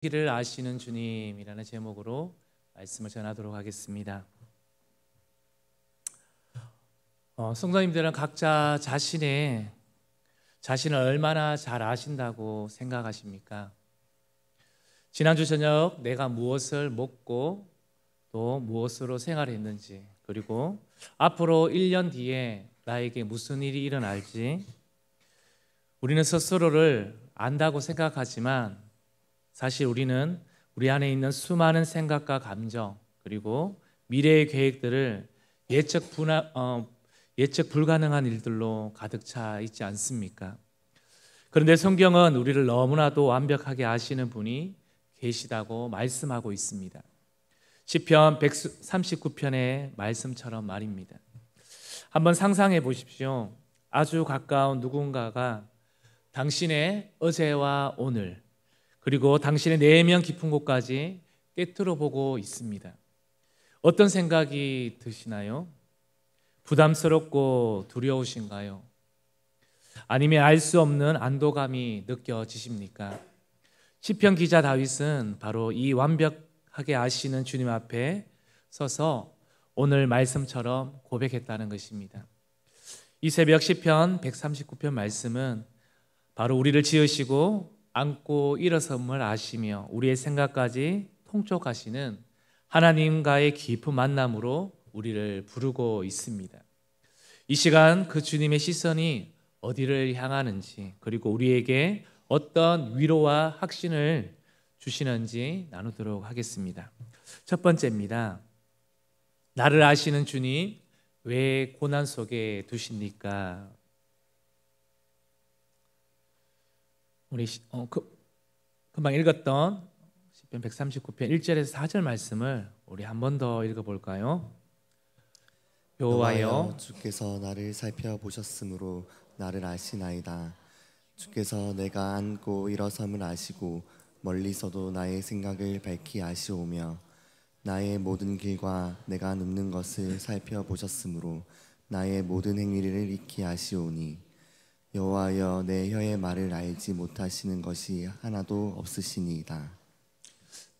길을 아시는 주님이라는 제목으로 말씀을 전하도록 하겠습니다. 성도님들은 각자 자신을 얼마나 잘 아신다고 생각하십니까? 지난주 저녁 내가 무엇을 먹고 또 무엇으로 생활했는지, 그리고 앞으로 1년 뒤에 나에게 무슨 일이 일어날지 우리는 스스로를 안다고 생각하지만 사실 우리는 우리 안에 있는 수많은 생각과 감정, 그리고 미래의 계획들을 예측 불가능한 일들로 가득 차 있지 않습니까? 그런데 성경은 우리를 너무나도 완벽하게 아시는 분이 계시다고 말씀하고 있습니다. 시편 139편의 말씀처럼 말입니다. 한번 상상해 보십시오. 아주 가까운 누군가가 당신의 어제와 오늘, 그리고 당신의 내면 깊은 곳까지 꿰뚫어 보고 있습니다. 어떤 생각이 드시나요? 부담스럽고 두려우신가요? 아니면 알 수 없는 안도감이 느껴지십니까? 시편 기자 다윗은 바로 이 완벽하게 아시는 주님 앞에 서서 오늘 말씀처럼 고백했다는 것입니다. 이 새벽 시편 139편 말씀은 바로 우리를 지으시고 안고 일어섬을 아시며 우리의 생각까지 통촉하시는 하나님과의 깊은 만남으로 우리를 부르고 있습니다. 이 시간 그 주님의 시선이 어디를 향하는지, 그리고 우리에게 어떤 위로와 확신을 주시는지 나누도록 하겠습니다. 첫 번째입니다. 나를 아시는 주님, 왜 고난 속에 두십니까? 우리 금방 읽었던 시편 139편 1절에서 4절 말씀을 우리 한 번 더 읽어볼까요? 여호와여, 주께서 나를 살펴보셨으므로 나를 아시나이다. 주께서 내가 앉고 일어섬을 아시고 멀리서도 나의 생각을 밝히 아시오며 나의 모든 길과 내가 눕는 것을 살펴보셨으므로 나의 모든 행위를 익히 아시오니 여호와여, 내 혀의 말을 알지 못하시는 것이 하나도 없으시니이다.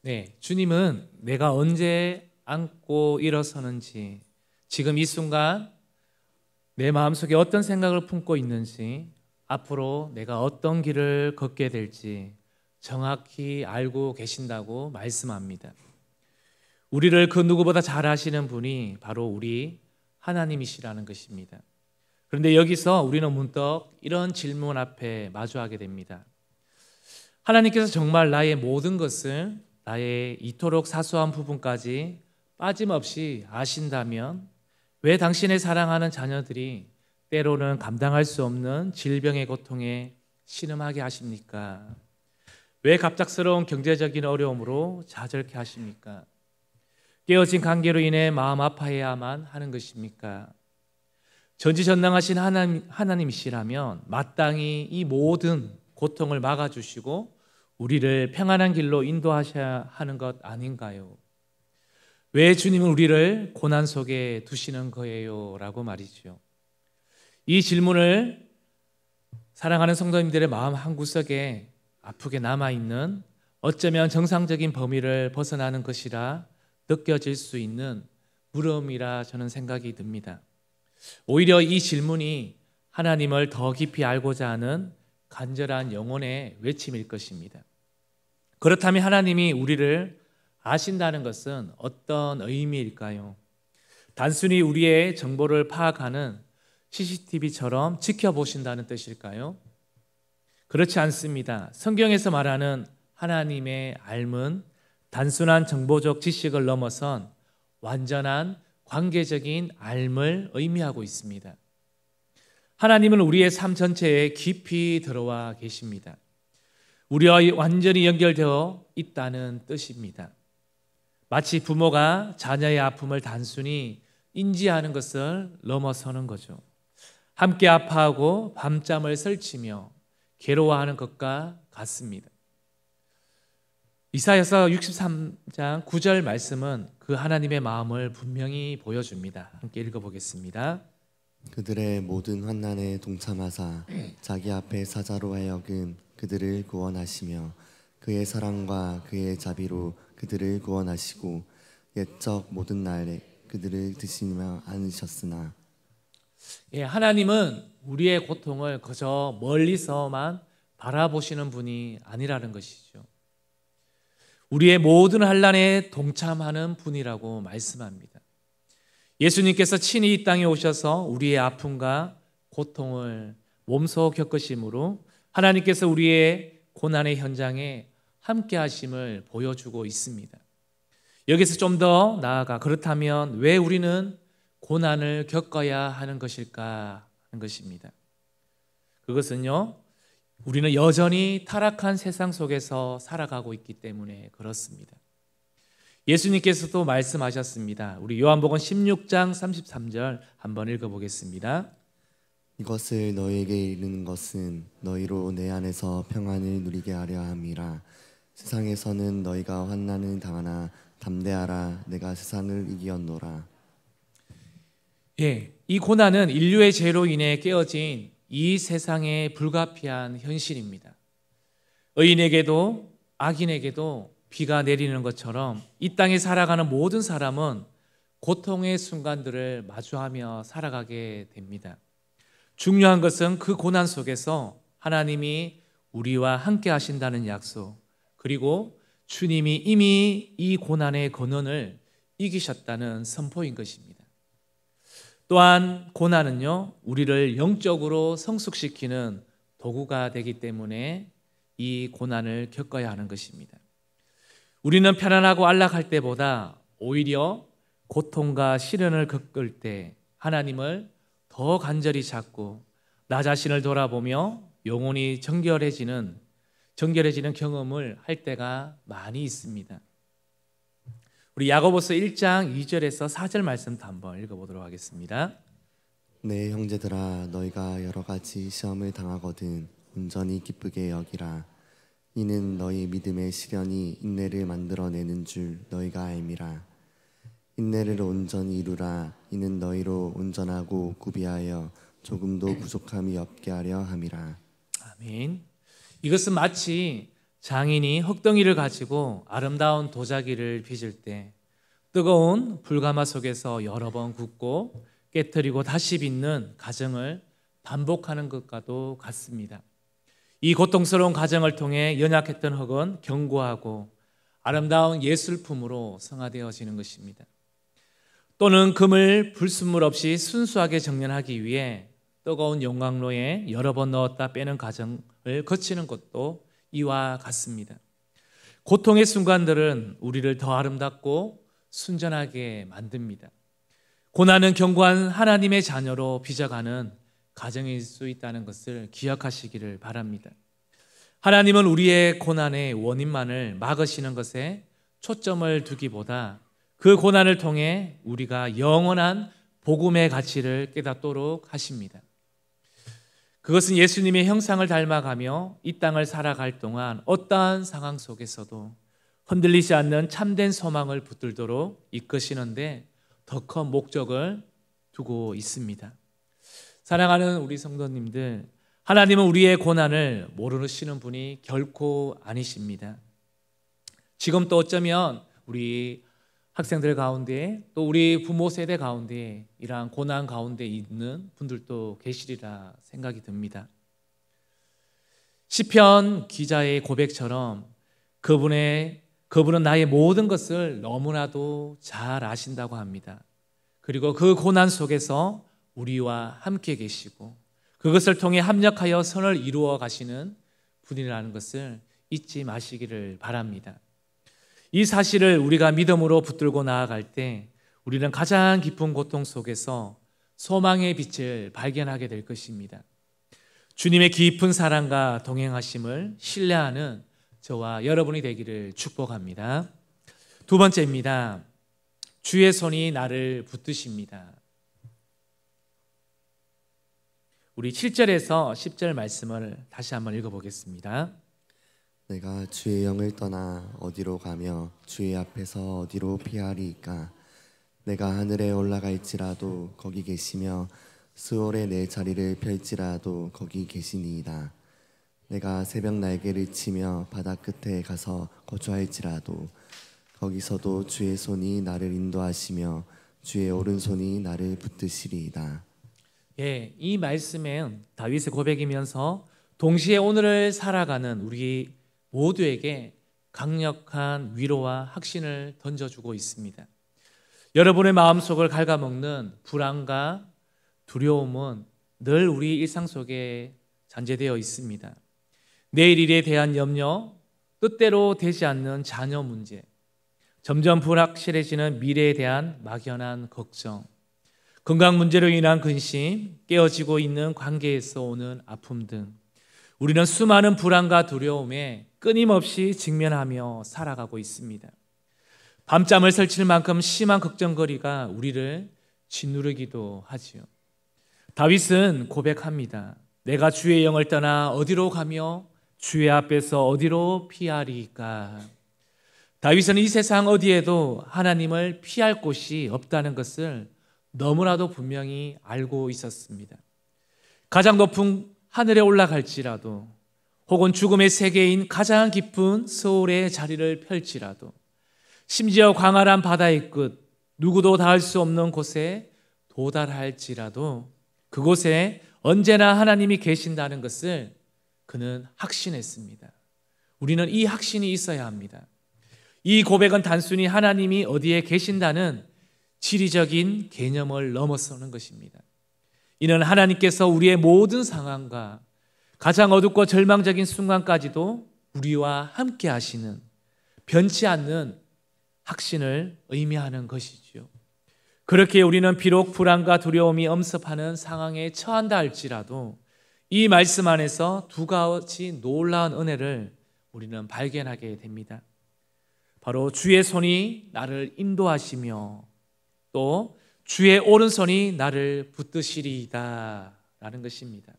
네, 주님은 내가 언제 앉고 일어서는지, 지금 이 순간 내 마음속에 어떤 생각을 품고 있는지, 앞으로 내가 어떤 길을 걷게 될지 정확히 알고 계신다고 말씀합니다. 우리를 그 누구보다 잘 아시는 분이 바로 우리 하나님이시라는 것입니다. 그런데 여기서 우리는 문득 이런 질문 앞에 마주하게 됩니다. 하나님께서 정말 나의 모든 것을, 나의 이토록 사소한 부분까지 빠짐없이 아신다면 왜 당신의 사랑하는 자녀들이 때로는 감당할 수 없는 질병의 고통에 신음하게 하십니까? 왜 갑작스러운 경제적인 어려움으로 좌절케 하십니까? 깨어진 관계로 인해 마음 아파해야만 하는 것입니까? 전지전능하신 하나님이시라면 마땅히 이 모든 고통을 막아주시고 우리를 평안한 길로 인도하셔야 하는 것 아닌가요? 왜 주님은 우리를 고난 속에 두시는 거예요? 라고 말이죠. 이 질문을 사랑하는 성도님들의 마음 한구석에 아프게 남아있는, 어쩌면 정상적인 범위를 벗어나는 것이라 느껴질 수 있는 물음이라 저는 생각이 듭니다. 오히려 이 질문이 하나님을 더 깊이 알고자 하는 간절한 영혼의 외침일 것입니다. 그렇다면 하나님이 우리를 아신다는 것은 어떤 의미일까요? 단순히 우리의 정보를 파악하는 CCTV처럼 지켜보신다는 뜻일까요? 그렇지 않습니다. 성경에서 말하는 하나님의 알은 단순한 정보적 지식을 넘어선 완전한 관계적인 알을 의미하고 있습니다. 하나님은 우리의 삶 전체에 깊이 들어와 계십니다. 우리와 완전히 연결되어 있다는 뜻입니다. 마치 부모가 자녀의 아픔을 단순히 인지하는 것을 넘어서는 거죠. 함께 아파하고 밤잠을 설치며 괴로워하는 것과 같습니다. 이사야서 63장 9절 말씀은 그 하나님의 마음을 분명히 보여줍니다. 함께 읽어보겠습니다. 그들의 모든 환난에 동참하사 자기 앞에 사자로 하여금 그들을 구원하시며 그의 사랑과 그의 자비로 그들을 구원하시고 옛적 모든 날에 그들을 드시며 안으셨으나 예, 하나님은 우리의 고통을 그저 멀리서만 바라보시는 분이 아니라는 것이죠. 우리의 모든 환난에 동참하는 분이라고 말씀합니다. 예수님께서 친히 이 땅에 오셔서 우리의 아픔과 고통을 몸소 겪으심으로 하나님께서 우리의 고난의 현장에 함께 하심을 보여주고 있습니다. 여기서 좀 더 나아가 그렇다면 왜 우리는 고난을 겪어야 하는 것일까 하는 것입니다. 그것은요, 우리는 여전히 타락한 세상 속에서 살아가고 있기 때문에 그렇습니다. 예수님께서도 말씀하셨습니다. 우리 요한복음 16장 33절 한번 읽어보겠습니다. 이것을 너희에게 이르는 것은 너희로 내 안에서 평안을 누리게 하려 함이라. 세상에서는 너희가 환난을 당하나 담대하라. 내가 세상을 이기었노라. 예, 이 고난은 인류의 죄로 인해 깨어진 이 세상의 불가피한 현실입니다. 의인에게도 악인에게도 비가 내리는 것처럼 이 땅에 살아가는 모든 사람은 고통의 순간들을 마주하며 살아가게 됩니다. 중요한 것은 그 고난 속에서 하나님이 우리와 함께 하신다는 약속, 그리고 주님이 이미 이 고난의 근원을 이기셨다는 선포인 것입니다. 또한 고난은요, 우리를 영적으로 성숙시키는 도구가 되기 때문에 이 고난을 겪어야 하는 것입니다. 우리는 편안하고 안락할 때보다 오히려 고통과 시련을 겪을 때 하나님을 더 간절히 찾고 나 자신을 돌아보며 영혼이 정결해지는 경험을 할 때가 많이 있습니다. 우리 야고보서 1장 2절에서 4절 말씀도 한번 읽어보도록 하겠습니다. 내 형제들아 너희가 여러 가지 시험을 당하거든 온전히 기쁘게 여기라. 이는 너희 믿음의 시련이 인내를 만들어내는 줄 너희가 알미라. 인내를 온전히 이루라. 이는 너희로 온전하고 구비하여 조금도 부족함이 없게 하려 함이라. 아멘. 이것은 마치 장인이 흙덩이를 가지고 아름다운 도자기를 빚을 때 뜨거운 불가마 속에서 여러 번 굽고 깨뜨리고 다시 빚는 과정을 반복하는 것과도 같습니다. 이 고통스러운 과정을 통해 연약했던 흙은 견고하고 아름다운 예술품으로 성화되어지는 것입니다. 또는 금을 불순물 없이 순수하게 정련하기 위해 뜨거운 용광로에 여러 번 넣었다 빼는 과정을 거치는 것도 이와 같습니다. 고통의 순간들은 우리를 더 아름답고 순전하게 만듭니다. 고난은 견고한 하나님의 자녀로 빚어가는 과정일 수 있다는 것을 기억하시기를 바랍니다. 하나님은 우리의 고난의 원인만을 막으시는 것에 초점을 두기보다 그 고난을 통해 우리가 영원한 복음의 가치를 깨닫도록 하십니다. 그것은 예수님의 형상을 닮아가며 이 땅을 살아갈 동안 어떠한 상황 속에서도 흔들리지 않는 참된 소망을 붙들도록 이끄시는데 더 큰 목적을 두고 있습니다. 사랑하는 우리 성도님들, 하나님은 우리의 고난을 모르시는 분이 결코 아니십니다. 지금 또 어쩌면 우리 학생들 가운데 또 우리 부모 세대 가운데 이러한 고난 가운데 있는 분들도 계시리라 생각이 듭니다. 시편 기자의 고백처럼 그분은 나의 모든 것을 너무나도 잘 아신다고 합니다. 그리고 그 고난 속에서 우리와 함께 계시고 그것을 통해 합력하여 선을 이루어 가시는 분이라는 것을 잊지 마시기를 바랍니다. 이 사실을 우리가 믿음으로 붙들고 나아갈 때 우리는 가장 깊은 고통 속에서 소망의 빛을 발견하게 될 것입니다. 주님의 깊은 사랑과 동행하심을 신뢰하는 저와 여러분이 되기를 축복합니다. 두 번째입니다. 주의 손이 나를 붙드십니다. 우리 7절에서 10절 말씀을 다시 한번 읽어보겠습니다. 내가 주의 영을 떠나 어디로 가며 주의 앞에서 어디로 피하리이까. 내가 하늘에 올라갈지라도 거기 계시며 수월에 내 자리를 펼지라도 거기 계시니이다. 내가 새벽 날개를 치며 바다 끝에 가서 거주할지라도 거기서도 주의 손이 나를 인도하시며 주의 오른손이 나를 붙드시리이다. 예, 이 말씀은 다윗의 고백이면서 동시에 오늘을 살아가는 우리 모두에게 강력한 위로와 확신을 던져주고 있습니다. 여러분의 마음속을 갉아먹는 불안과 두려움은 늘 우리 일상 속에 잔재되어 있습니다. 내일 일에 대한 염려, 뜻대로 되지 않는 자녀 문제, 점점 불확실해지는 미래에 대한 막연한 걱정, 건강 문제로 인한 근심, 깨어지고 있는 관계에서 오는 아픔 등 우리는 수많은 불안과 두려움에 끊임없이 직면하며 살아가고 있습니다. 밤잠을 설칠 만큼 심한 걱정거리가 우리를 짓누르기도 하지요. 다윗은 고백합니다. 내가 주의 영을 떠나 어디로 가며 주의 앞에서 어디로 피하리까? 다윗은 이 세상 어디에도 하나님을 피할 곳이 없다는 것을 너무나도 분명히 알고 있었습니다. 가장 높은 하늘에 올라갈지라도 혹은 죽음의 세계인 가장 깊은 서울의 자리를 펼지라도 심지어 광활한 바다의 끝 누구도 닿을 수 없는 곳에 도달할지라도 그곳에 언제나 하나님이 계신다는 것을 그는 확신했습니다. 우리는 이 확신이 있어야 합니다. 이 고백은 단순히 하나님이 어디에 계신다는 지리적인 개념을 넘어서는 것입니다. 이는 하나님께서 우리의 모든 상황과 가장 어둡고 절망적인 순간까지도 우리와 함께 하시는 변치 않는 확신을 의미하는 것이지요. 그렇게 우리는 비록 불안과 두려움이 엄습하는 상황에 처한다 할지라도 이 말씀 안에서 두 가지 놀라운 은혜를 우리는 발견하게 됩니다. 바로 주의 손이 나를 인도하시며 또 주의 오른손이 나를 붙드시리이다 라는 것입니다.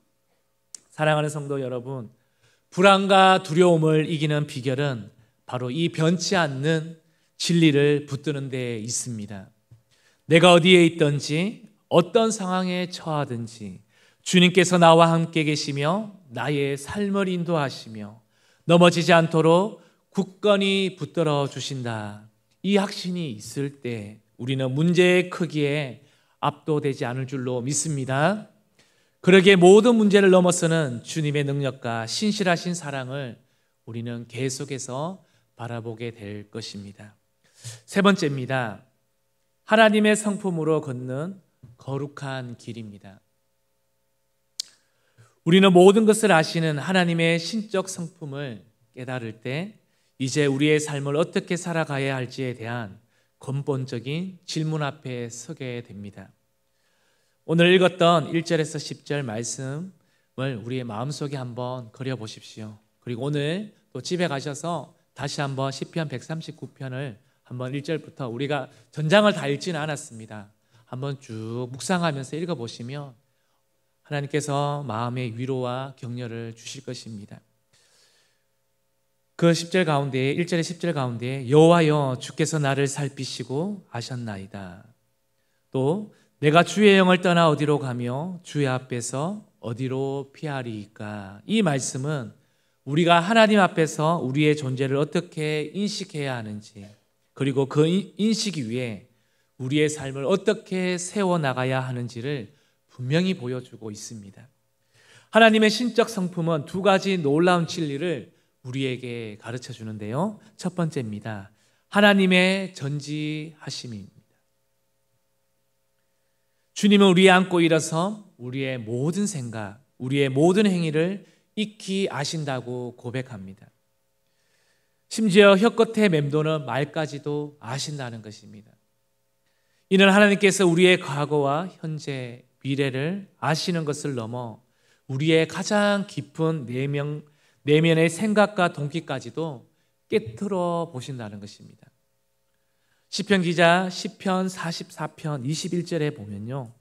사랑하는 성도 여러분, 불안과 두려움을 이기는 비결은 바로 이 변치 않는 진리를 붙드는 데 있습니다. 내가 어디에 있든지 어떤 상황에 처하든지 주님께서 나와 함께 계시며 나의 삶을 인도하시며 넘어지지 않도록 굳건히 붙들어 주신다. 이 확신이 있을 때 우리는 문제의 크기에 압도되지 않을 줄로 믿습니다. 그러기에 모든 문제를 넘어서는 주님의 능력과 신실하신 사랑을 우리는 계속해서 바라보게 될 것입니다. 세 번째입니다. 하나님의 성품으로 걷는 거룩한 길입니다. 우리는 모든 것을 아시는 하나님의 신적 성품을 깨달을 때 이제 우리의 삶을 어떻게 살아가야 할지에 대한 근본적인 질문 앞에 서게 됩니다. 오늘 읽었던 1절에서 10절 말씀을 우리의 마음속에 한번 그려보십시오. 그리고 오늘 또 집에 가셔서 다시 한번 시편 139편을 한번 1절부터 우리가 전장을 다 읽지는 않았습니다. 한번 쭉 묵상하면서 읽어보시면 하나님께서 마음의 위로와 격려를 주실 것입니다. 그 10절 가운데 1절의 10절 가운데 여호와여 주께서 나를 살피시고 아셨나이다. 또 내가 주의 영을 떠나 어디로 가며 주의 앞에서 어디로 피하리이까. 이 말씀은 우리가 하나님 앞에서 우리의 존재를 어떻게 인식해야 하는지 그리고 그 인식 위에 우리의 삶을 어떻게 세워나가야 하는지를 분명히 보여주고 있습니다. 하나님의 신적 성품은 두 가지 놀라운 진리를 우리에게 가르쳐 주는데요. 첫 번째입니다. 하나님의 전지하심입니다. 주님은 우리의 안고 일어서 우리의 모든 생각, 우리의 모든 행위를 익히 아신다고 고백합니다. 심지어 혀끝에 맴도는 말까지도 아신다는 것입니다. 이는 하나님께서 우리의 과거와 현재, 미래를 아시는 것을 넘어 우리의 가장 깊은 내면의 생각과 동기까지도 깨트려 보신다는 것입니다. 시편 기자 시편 44편 21절에 보면요,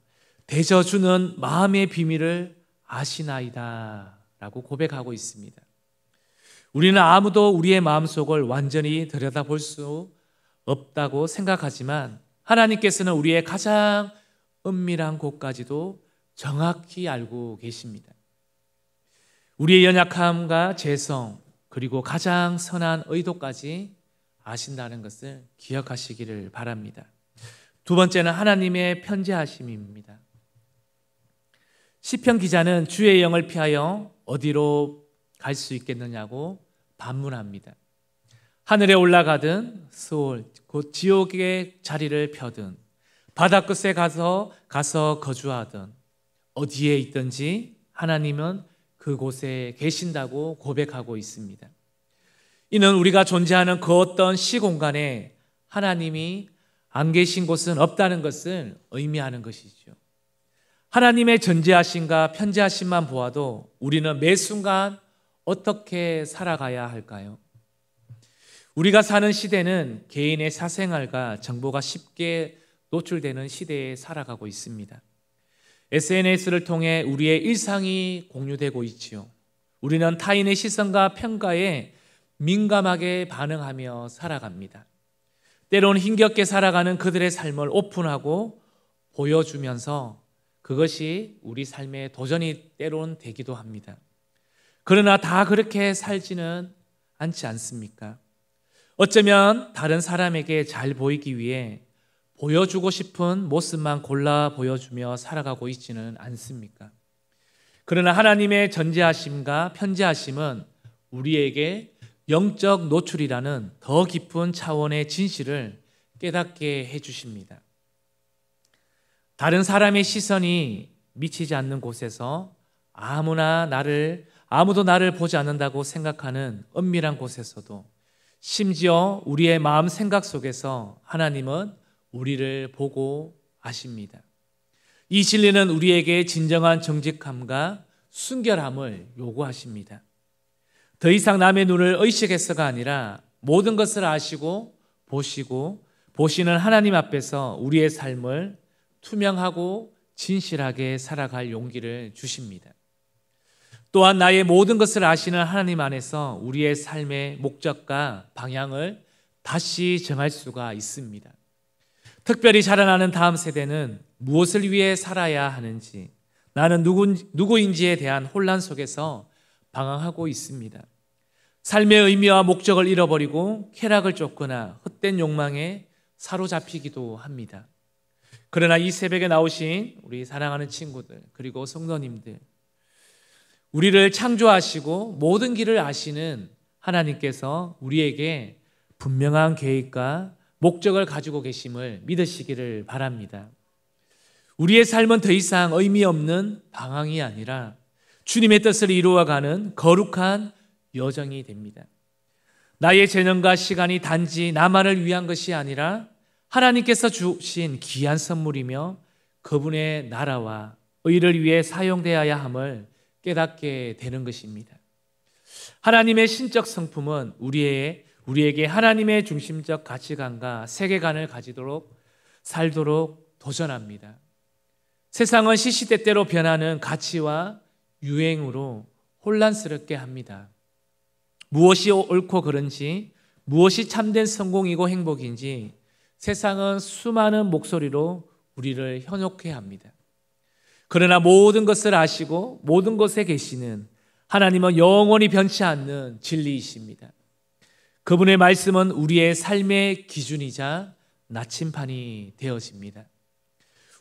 대저주는 마음의 비밀을 아시나이다 라고 고백하고 있습니다. 우리는 아무도 우리의 마음속을 완전히 들여다볼 수 없다고 생각하지만 하나님께서는 우리의 가장 은밀한 곳까지도 정확히 알고 계십니다. 우리의 연약함과 죄성, 그리고 가장 선한 의도까지 아신다는 것을 기억하시기를 바랍니다. 두 번째는 하나님의 편재하심입니다. 시편 기자는 주의 영을 피하여 어디로 갈 수 있겠느냐고 반문합니다. 하늘에 올라가든 스올 곧 지옥의 자리를 펴든 바다 끝에 가서 거주하든 어디에 있든지 하나님은 그곳에 계신다고 고백하고 있습니다. 이는 우리가 존재하는 그 어떤 시공간에 하나님이 안 계신 곳은 없다는 것을 의미하는 것이죠. 하나님의 전지하심과 편재하심만 보아도 우리는 매 순간 어떻게 살아가야 할까요? 우리가 사는 시대는 개인의 사생활과 정보가 쉽게 노출되는 시대에 살아가고 있습니다. SNS를 통해 우리의 일상이 공유되고 있지요. 우리는 타인의 시선과 평가에 민감하게 반응하며 살아갑니다. 때론 힘겹게 살아가는 그들의 삶을 오픈하고 보여주면서 그것이 우리 삶의 도전이 때론 되기도 합니다. 그러나 다 그렇게 살지는 않지 않습니까? 어쩌면 다른 사람에게 잘 보이기 위해 보여주고 싶은 모습만 골라 보여주며 살아가고 있지는 않습니까? 그러나 하나님의 전지하심과 편지하심은 우리에게 영적 노출이라는 더 깊은 차원의 진실을 깨닫게 해주십니다. 다른 사람의 시선이 미치지 않는 곳에서 아무도 나를 보지 않는다고 생각하는 은밀한 곳에서도 심지어 우리의 마음 생각 속에서 하나님은 우리를 보고 아십니다. 이 진리는 우리에게 진정한 정직함과 순결함을 요구하십니다. 더 이상 남의 눈을 의식해서가 아니라 모든 것을 아시고 보시는 하나님 앞에서 우리의 삶을 투명하고 진실하게 살아갈 용기를 주십니다. 또한 나의 모든 것을 아시는 하나님 안에서 우리의 삶의 목적과 방향을 다시 정할 수가 있습니다. 특별히 자라나는 다음 세대는 무엇을 위해 살아야 하는지, 나는 누구인지에 대한 혼란 속에서 방황하고 있습니다. 삶의 의미와 목적을 잃어버리고 쾌락을 쫓거나 헛된 욕망에 사로잡히기도 합니다. 그러나 이 새벽에 나오신 우리 사랑하는 친구들 그리고 성도님들, 우리를 창조하시고 모든 길을 아시는 하나님께서 우리에게 분명한 계획과 목적을 가지고 계심을 믿으시기를 바랍니다. 우리의 삶은 더 이상 의미 없는 방황이 아니라 주님의 뜻을 이루어가는 거룩한 여정이 됩니다. 나의 재능과 시간이 단지 나만을 위한 것이 아니라 하나님께서 주신 귀한 선물이며 그분의 나라와 의를 위해 사용되어야 함을 깨닫게 되는 것입니다. 하나님의 신적 성품은 우리에게 하나님의 중심적 가치관과 세계관을 가지도록 살도록 도전합니다. 세상은 시시때때로 변하는 가치와 유행으로 혼란스럽게 합니다. 무엇이 옳고 그른지, 무엇이 참된 성공이고 행복인지 세상은 수많은 목소리로 우리를 현혹해 합니다. 그러나 모든 것을 아시고 모든 곳에 계시는 하나님은 영원히 변치 않는 진리이십니다. 그분의 말씀은 우리의 삶의 기준이자 나침판이 되어집니다.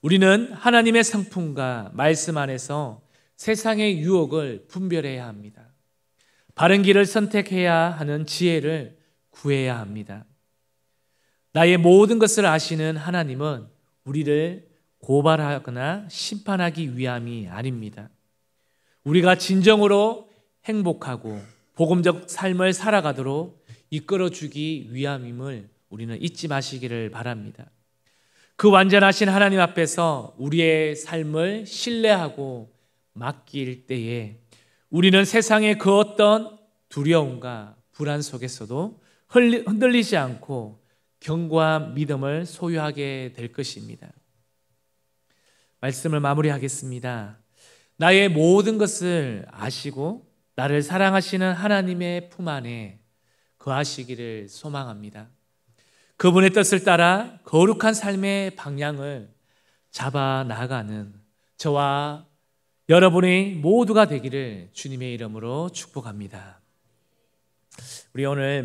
우리는 하나님의 성품과 말씀 안에서 세상의 유혹을 분별해야 합니다. 바른 길을 선택해야 하는 지혜를 구해야 합니다. 나의 모든 것을 아시는 하나님은 우리를 고발하거나 심판하기 위함이 아닙니다. 우리가 진정으로 행복하고 복음적 삶을 살아가도록 이끌어주기 위함임을 우리는 잊지 마시기를 바랍니다. 그 완전하신 하나님 앞에서 우리의 삶을 신뢰하고 맡길 때에 우리는 세상의 그 어떤 두려움과 불안 속에서도 흔들리지 않고 견고한 믿음을 소유하게 될 것입니다. 말씀을 마무리하겠습니다. 나의 모든 것을 아시고 나를 사랑하시는 하나님의 품 안에 거하시기를 소망합니다. 그분의 뜻을 따라 거룩한 삶의 방향을 잡아 나가는 저와 여러분이 모두가 되기를 주님의 이름으로 축복합니다. 우리 오늘